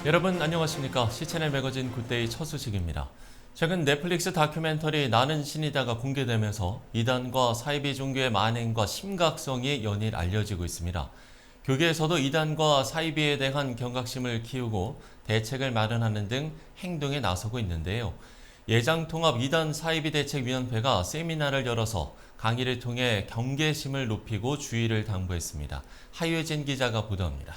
여러분 안녕하십니까? 시채널 매거진 굿데이 첫 소식입니다. 최근 넷플릭스 다큐멘터리 나는 신이다가 공개되면서 이단과 사이비 종교의 만행과 심각성이 연일 알려지고 있습니다. 교계에서도 이단과 사이비에 대한 경각심을 키우고 대책을 마련하는 등 행동에 나서고 있는데요. 예장통합 이단 사이비 대책위원회가 세미나를 열어서 강의를 통해 경계심을 높이고 주의를 당부했습니다. 하유진 기자가 보도합니다.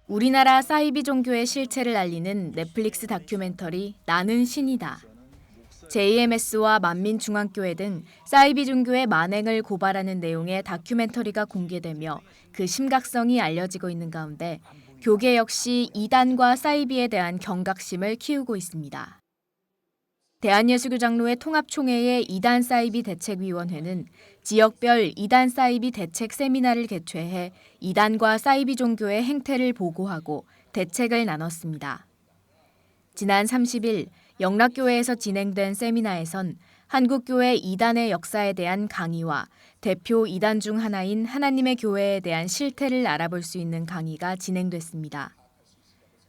우리나라 사이비 종교의 실체를 알리는 넷플릭스 다큐멘터리 나는 신이다. JMS와 만민중앙교회 등 사이비 종교의 만행을 고발하는 내용의 다큐멘터리가 공개되며 그 심각성이 알려지고 있는 가운데 교계 역시 이단과 사이비에 대한 경각심을 키우고 있습니다. 대한예수교 장로회 통합총회의 이단 사이비 대책위원회는 지역별 이단 사이비 대책 세미나를 개최해 이단과 사이비 종교의 행태를 보고하고 대책을 나눴습니다. 지난 30일 영락교회에서 진행된 세미나에선 한국교회 이단의 역사에 대한 강의와 대표 이단 중 하나인 하나님의 교회에 대한 실태를 알아볼 수 있는 강의가 진행됐습니다.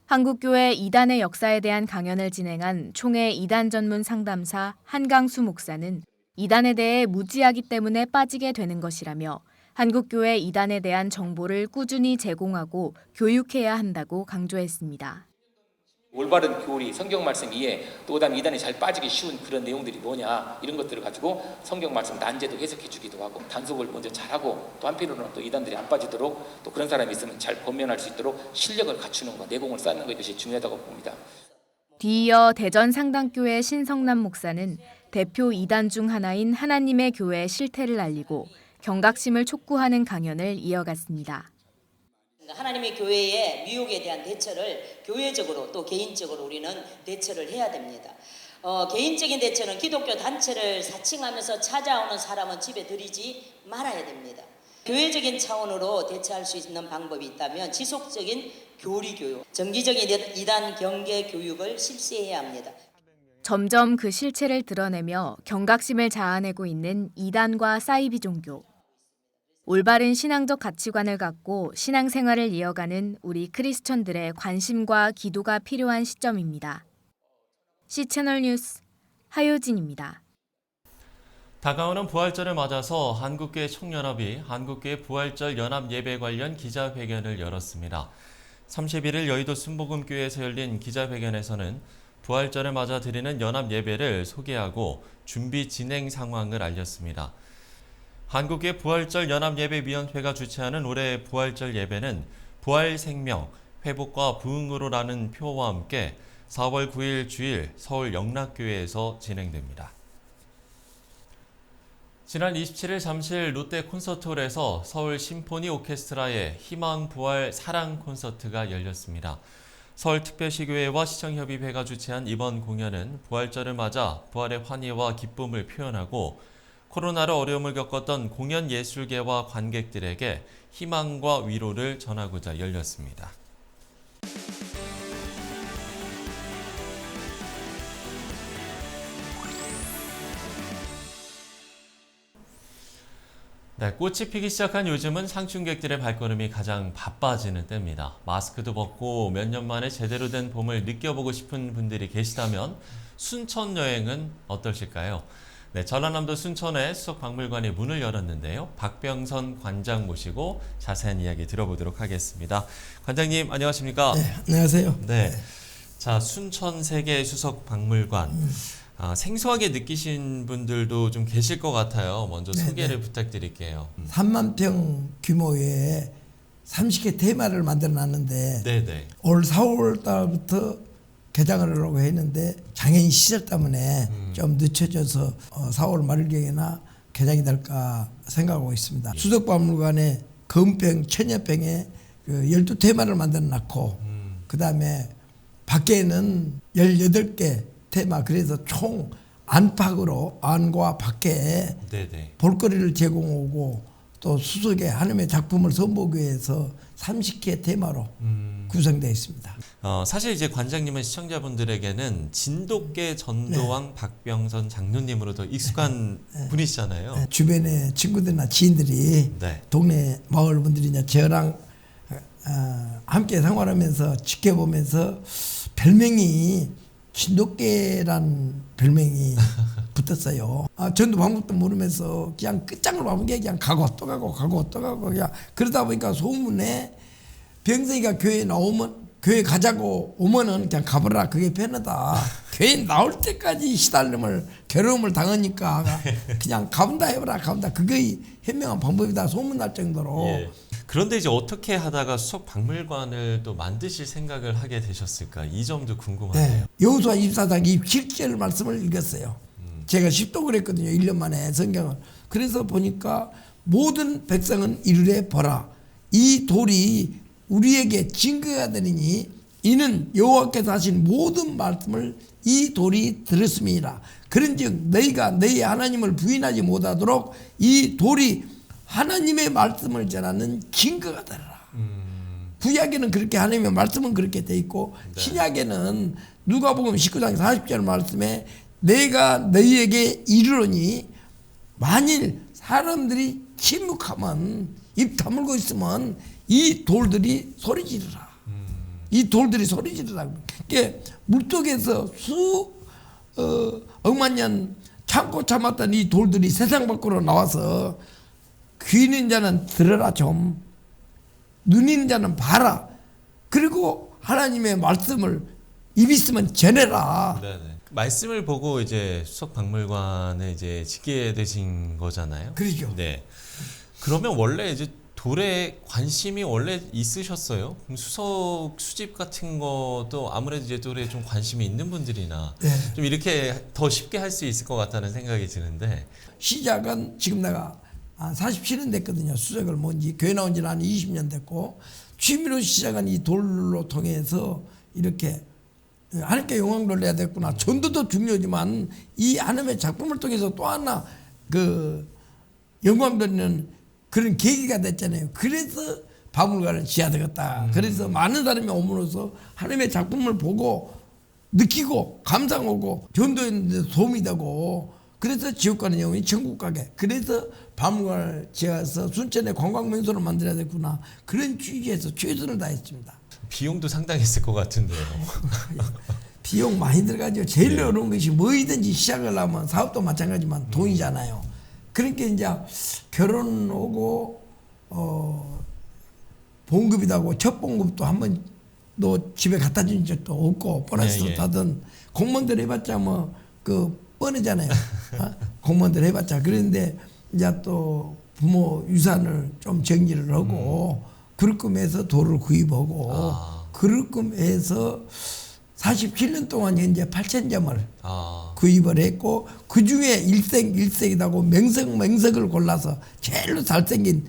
한국교회 이단의 역사에 대한 강연을 진행한 총회 이단 전문 상담사 한강수 목사는 이단에 대해 무지하기 때문에 빠지게 되는 것이라며 한국교회 이단에 대한 정보를 꾸준히 제공하고 교육해야 한다고 강조했습니다. 올바른 교리, 성경 말씀 이해, 또 그다음에 이단에 잘 빠지기 쉬운 그런 내용들이 뭐냐 이런 것들을 가지고 성경 말씀 난제도 해석해 주기도 하고 단속을 먼저 잘하고 또 한편으로는 또 이단들이 안 빠지도록 또 그런 사람이 있으면 잘 권면할 수 있도록 실력을 갖추는 것, 내공을 쌓는 것 이것이 중요하다고 봅니다. 뒤이어 대전 상당교회 신성남 목사는 대표 이단 중 하나인 하나님의 교회의 실태를 알리고 경각심을 촉구하는 강연을 이어갔습니다. 하나님의 교회의 미혹에 대한 대처를 교회적으로 또 개인적으로 우리는 대처를 해야 됩니다. 개인적인 대처는 기독교 단체를 사칭하면서 찾아오는 사람은 집에 들이지 말아야 됩니다. 교회적인 차원으로 대처할 수 있는 방법이 있다면 지속적인 교리 교육, 정기적인 이단 경계 교육을 실시해야 합니다. 점점 그 실체를 드러내며 경각심을 자아내고 있는 이단과 사이비 종교. 올바른 신앙적 가치관을 갖고 신앙생활을 이어가는 우리 크리스천들의 관심과 기도가 필요한 시점입니다. 시채널 뉴스 하효진입니다. 다가오는 부활절을 맞아서 한국교회 총연합이 한국교회 부활절 연합 예배 관련 기자회견을 열었습니다. 31일 여의도 순복음교회에서 열린 기자회견에서는 부활절을 맞아 드리는 연합 예배를 소개하고 준비 진행 상황을 알렸습니다. 한국교회 부활절 연합예배위원회가 주최하는 올해 부활절 예배는 부활 생명, 회복과 부흥으로라는 표와 함께 4월 9일 주일 서울 영락교회에서 진행됩니다. 지난 27일 잠실 롯데 콘서트홀에서 서울 심포니 오케스트라의 희망 부활 사랑 콘서트가 열렸습니다. 서울특별시교회와 시청협의회가 주최한 이번 공연은 부활절을 맞아 부활의 환희와 기쁨을 표현하고 코로나로 어려움을 겪었던 공연 예술계와 관객들에게 희망과 위로를 전하고자 열렸습니다. 네, 꽃이 피기 시작한 요즘은 상춘객들의 발걸음이 가장 바빠지는 때입니다. 마스크도 벗고 몇 년 만에 제대로 된 봄을 느껴보고 싶은 분들이 계시다면 순천 여행은 어떠실까요? 네, 전라남도 순천의 수석박물관이 문을 열었는데요. 박병선 관장 모시고 자세한 이야기 들어보도록 하겠습니다. 관장님 안녕하십니까? 네, 안녕하세요. 네, 자 순천 세계 수석박물관 생소하게 느끼신 분들도 좀 계실 것 같아요. 먼저 소개를 부탁드릴게요. 3만 평 규모의 30개 테마를 만들어놨는데 네네. 올 4월 달부터 개장을 하려고 했는데 장애인 시절 때문에 좀 늦춰져서 4월 말경이나 개장이 될까 생각하고 있습니다. 수석박물관에 금병, 천여병에 12테마를 만들어놨고 그 다음에 밖에는 18개 테마, 그래서 총 안팎으로 안과 밖에 네네. 볼거리를 제공하고 또 수석의 하나님의 작품을 선보기 위해서 30개 테마로 구성되어 있습니다. 사실 이제 관장님은 시청자분들에게는 진돗개 전도왕 박병선 장로님으로 더 익숙한 분이시잖아요. 주변의 친구들이나 지인들이 네. 동네 마을 분들이 이제 저랑 함께 생활하면서 지켜보면서 별명이 진돗개란 별명이 붙었어요. 전도 방법도 모르면서 그냥 끝장을 봐본 게 그냥 가고 또 가고 가고 또 가고 그냥 그러다 보니까 소문에 병석이가 교회 나오면 교회 가자고 오면은 그냥 가보라 그게 편하다. 교회 나올 때까지 시달림을 괴로움을 당하니까 그냥 가본다 해보라 가본다 그게 현명한 방법이다 소문날 정도로. 예. 그런데 이제 어떻게 하다가 수석 박물관을 또 만드실 생각을 하게 되셨을까? 이 점도 궁금하네요. 네. 여호수아 24장 27절 말씀을 읽었어요. 제가 십독을 했거든요. 1년 만에 성경을. 그래서 보니까 모든 백성은 이르래 보라. 이 돌이 우리에게 증거가 되리니 이는 여호와께서 하신 모든 말씀을 이 돌이 들었음이니라. 그런즉 너희가 너희 하나님을 부인하지 못하도록 이 돌이 하나님의 말씀을 전하는 증거가 되라. 구약에는 그렇게 하나님의 말씀은 그렇게 돼 있고 네. 신약에는 누가복음 19장 40절 말씀에 내가 너희에게 이르노니 만일 사람들이 침묵하면 입 다물고 있으면 이 돌들이 소리 지르라. 이 돌들이 소리 지르라. 그러니까 물속에서 억만 년 참고 참았던 이 돌들이 세상 밖으로 나와서 귀 있는 자는 들어라 좀, 눈 있는 자는 봐라. 그리고 하나님의 말씀을 입 있으면 전해라. 네네. 말씀을 보고 이제 수석 박물관을 이제 짓게 되신 거잖아요. 그러죠. 네. 그러면 원래 이제 돌에 관심이 원래 있으셨어요? 그럼 수석 수집 같은 것도 아무래도 이제 돌에 좀 관심이 있는 분들이나 네. 좀 이렇게 더 쉽게 할 수 있을 것 같다는 생각이 드는데. 시작은 지금 내가 47년 됐거든요. 수석을 뭔지 교회 나온 지는 한 20년 됐고 취미로 시작한 이 돌로 통해서 이렇게 하나님께 영광 돌려야 됐구나. 전도도 중요하지만 이 하나님의 작품을 통해서 또 하나 그 영광 돌리는 그런 계기가 됐잖아요. 그래서 박물관을 지어야 되겠다. 그래서 많은 사람이 오므로써 하나님의 작품을 보고 느끼고 감상하고 전도했는데 도움이 되고 그래서 지옥 가는 영혼이 천국 가게. 그래서 박물관을 지어서 순천에 관광명소를 만들어야 되구나. 그런 취지에서 최선을 다했습니다. 비용도 상당했을 것 같은데요. 비용 많이 들어가죠. 제일 네. 어려운 것이 뭐이든지 시작을 하면 사업도 마찬가지지만 돈이잖아요. 그러니까 이제 결혼 오고 봉급이라고 첫 봉급도 한 번도 집에 갖다 준 적도 없고 보너스로 타든 공무원들 해봤자 뭐 그 뻔하잖아요. 공무원들 해봤자. 그런데 이제 또 부모 유산을 좀 정리를 하고 그룹금에서 돌을 구입하고 그룹금에서 47년 동안 현재 8,000점을 구입을 했고 그 중에 일색이라고 명석을 골라서 제일로 잘생긴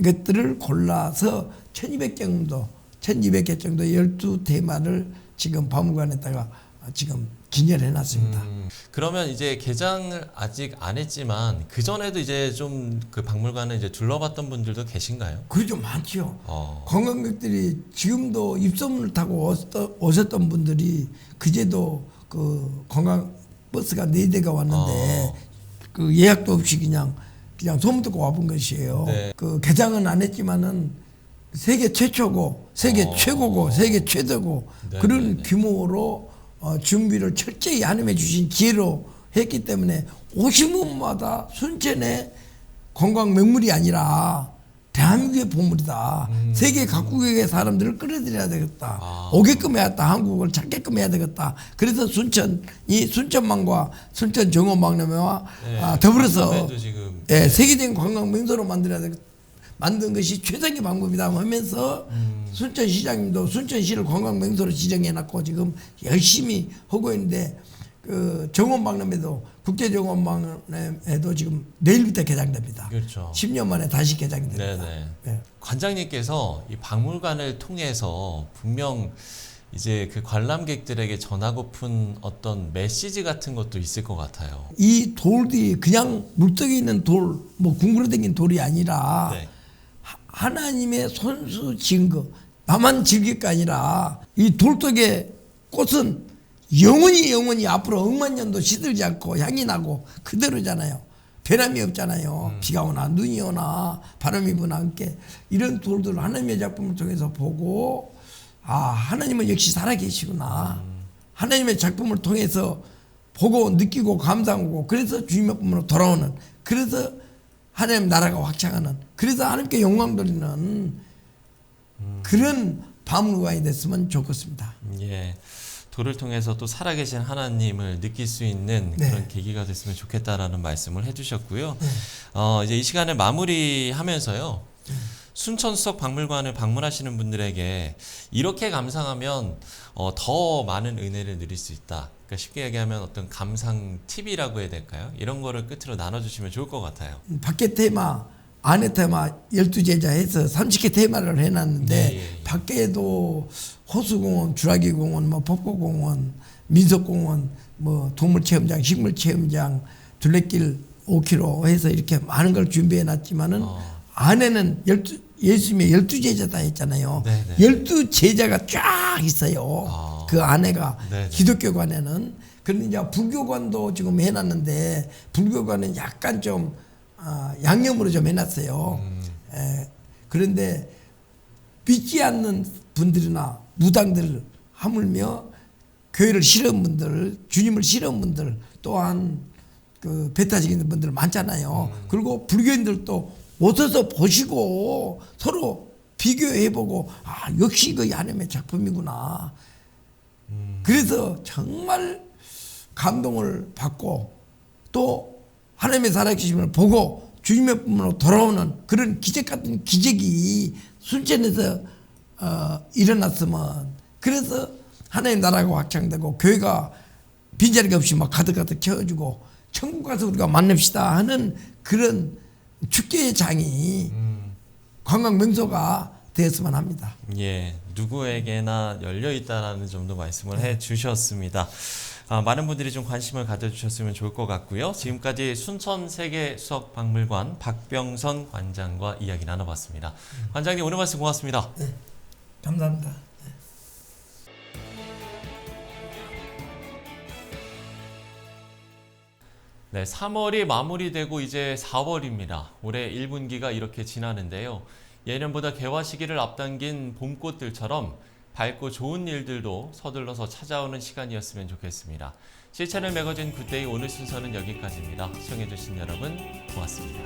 것들을 골라서 1,200개 정도 1,200개 정도 12테마를 지금 박물관에다가 지금 진열해 놨습니다. 그러면 이제 개장을 아직 안 했지만 그 전에도 이제 좀 그 박물관을 이제 둘러봤던 분들도 계신가요? 그러죠, 많죠. 관광객들이 지금도 입소문을 타고 오셨던 분들이 그제도 그 관광 버스가 4대가 왔는데 그 예약도 없이 그냥 소문 듣고 와본 것이에요. 네. 그 개장은 안 했지만은 세계 최초고, 세계 최고고, 세계 최대고 그런 규모로 준비를 철저히 하나님의 주신 기회로 했기 때문에 오신 분마다 순천의 관광 명물이 아니라 대한민국의 보물이다. 세계 각국의 사람들을 끌어들여야 되겠다. 오게끔 해야 겠다. 한국을 찾게끔 해야 되겠다. 그래서 순천이 순천망과 순천 정원박람회와 더불어서 지금 세계적인 관광 명소로 만들어야 되겠다. 만든 것이 최상의 방법이다 하면서 순천시장님도 순천시를 관광명소로 지정해놨고 지금 열심히 하고 있는데 그 정원박람회도 국제정원박람회도 지금 내일부터 개장됩니다. 그렇죠. 10년 만에 다시 개장이 됩니다. 네. 관장님께서 이 박물관을 통해서 분명 이제 그 관람객들에게 전하고픈 어떤 메시지 같은 것도 있을 것 같아요. 이 돌이 그냥 물속에 있는 돌, 뭐 궁그러댕긴 돌이 아니라 하나님의 손수 지은 거 나만 즐길 게 아니라 이 돌 속의 꽃은 영원히 앞으로 억만 년도 시들지 않고 향이 나고 그대로잖아요. 괴람이 없잖아요. 비가 오나 눈이 오나 바람이 부나 함께 이런 돌들을 하나님의 작품을 통해서 보고 하나님은 역시 살아계시구나. 하나님의 작품을 통해서 보고 느끼고 감상하고 그래서 주님의 품으로 돌아오는 그래서 하나님 나라가 확장하는 그래서 하나님께 영광 돌리는 그런 박물관이 됐으면 좋겠습니다. 예. 돌을 통해서 또 살아계신 하나님을 느낄 수 있는 네. 그런 계기가 됐으면 좋겠다라는 말씀을 해주셨고요. 이제 이 시간을 마무리하면서요. 순천수석 박물관을 방문하시는 분들에게 이렇게 감상하면 더 많은 은혜를 누릴 수 있다. 그러니까 쉽게 얘기하면 어떤 감상 팁이라고 해야 될까요? 이런 거를 끝으로 나눠주시면 좋을 것 같아요. 밖에 테마, 안에 테마 12제자 해서 30개 테마를 해놨는데 네. 밖에도 호수공원, 주라기공원, 뭐 폭포공원, 민속공원, 뭐 동물체험장, 식물체험장, 둘레길 5km 해서 이렇게 많은 걸 준비해놨지만은 안에는 예수님의 12제자다 했잖아요. 네네. 12제자가 쫙 있어요. 그 안에가 네네. 기독교관에는. 그런데 이제 불교관도 지금 해놨는데 불교관은 약간 좀 양념으로 좀 해놨어요. 그런데 믿지 않는 분들이나 무당들 하물며 교회를 싫어하는 분들, 주님을 싫어하는 분들 또한 그 배타적인 분들 많잖아요. 그리고 불교인들도 오셔서 보시고 서로 비교해보고 역시 이거 하나님의 작품이구나. 그래서 정말 감동을 받고 또 하나님의 살아계심을 보고 주님의 품으로 돌아오는 그런 기적 같은 기적이 순천에서 일어났으면 그래서 하나님 나라가 확장되고 교회가 빈자리가 없이 막 가득가득 채워주고 천국 가서 우리가 만납시다 하는 그런 축제의 장이 관광 명소가 되었으면 합니다. 예, 누구에게나 열려 있다라는 점도 말씀을 해주셨습니다. 많은 분들이 좀 관심을 가져주셨으면 좋을 것 같고요. 지금까지 순천 세계수석박물관 박병선 관장과 이야기 나눠봤습니다. 관장님 오늘 말씀 고맙습니다. 네, 감사합니다. 네, 3월이 마무리되고 이제 4월입니다. 올해 1분기가 이렇게 지나는데요. 예년보다 개화 시기를 앞당긴 봄꽃들처럼 밝고 좋은 일들도 서둘러서 찾아오는 시간이었으면 좋겠습니다. 실천을 매거진 굿데이 오늘 순서는 여기까지입니다. 시청해주신 여러분 고맙습니다.